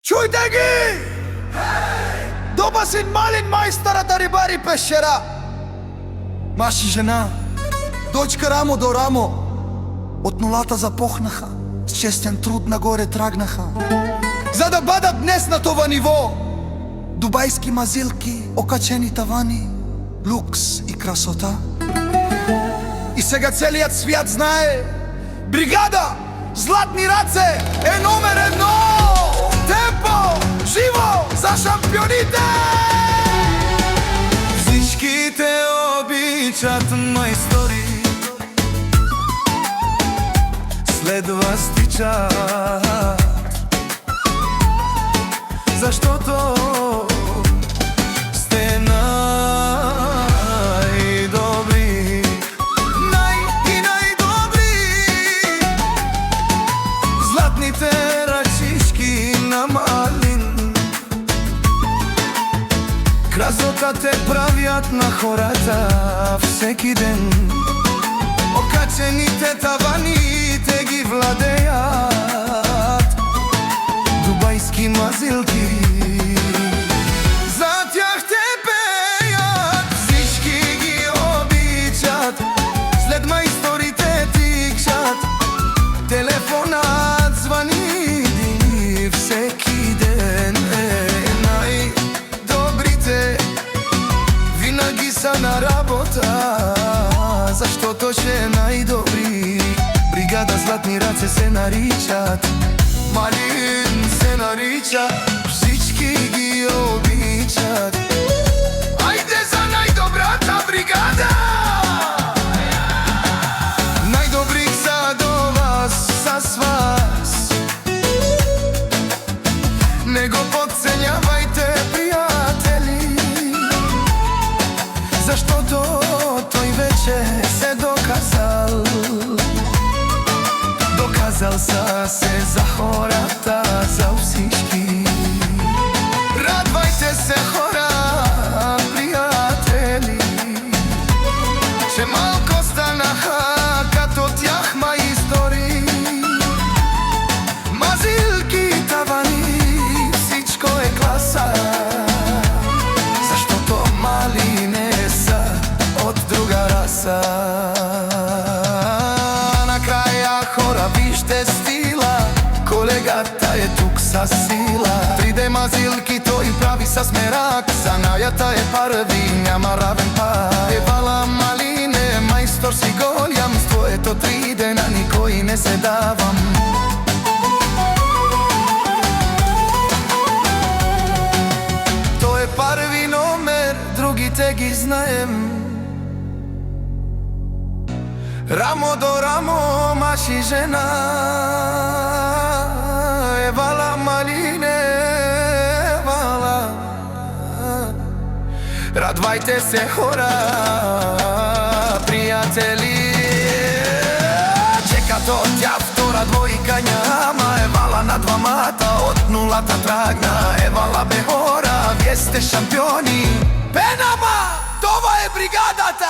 Чујте ги! Доба син малин мајстора да рибари пешера. Маш и жена, дочка рамо до рамо, од нулата запохнаха, с честен труд нагоре трагнаха, за да бъдат днес на това ниво. Дубајски мазилки, окачени тавани, лукс и красота. И сега целият свят знае, бригада Златни раце е номер едно. Темпо, живо за шампионите! Всички те обичат мајстори, след вас тичат, заштото сте најдобри, најдобри. Златните рачишки на малин, красота те правят на хората всеки ден. Окачените тавани те ги владеят дубајски мазилки, за тях те пеят. Всички ги обичат, след мајсторите тикшат, телефонат звани всеки ден. Најдобрите винаги са на работа, заштото ше најдобри. Бригада Златни раце се наричат, Малин се нарича, всички ги обичат. Ајде за најдобрата бригада! Најдобрих са до вас, с вас. Не го подценјавајте, пријатели, заштото тој вече се доказал. Доказал се за хората, за всички. Радвајте се хора, пријатели, че малко станаха като тях мајстори. Мазилки, тавани, всичко е класа, заштото мали не са од друга раса. Хора, вижте стила, колегата е тук с сила. 3D мазилки тој прави с мерак, занајата е парви, няма равен пак. Евала Малине, мајстор си голям, с твоето 3D на никој не се давам. Тој е парви номер, другите ги знаем. Рамо до рамо, маж и жена, евала Малине, евала. Радвајте се хора, пријатели, чекат од тја втора двојка няма. Евала на двамата, од нулата трагна. Евала бе хора, вие сте шампиони. Пенама, това е бригадата!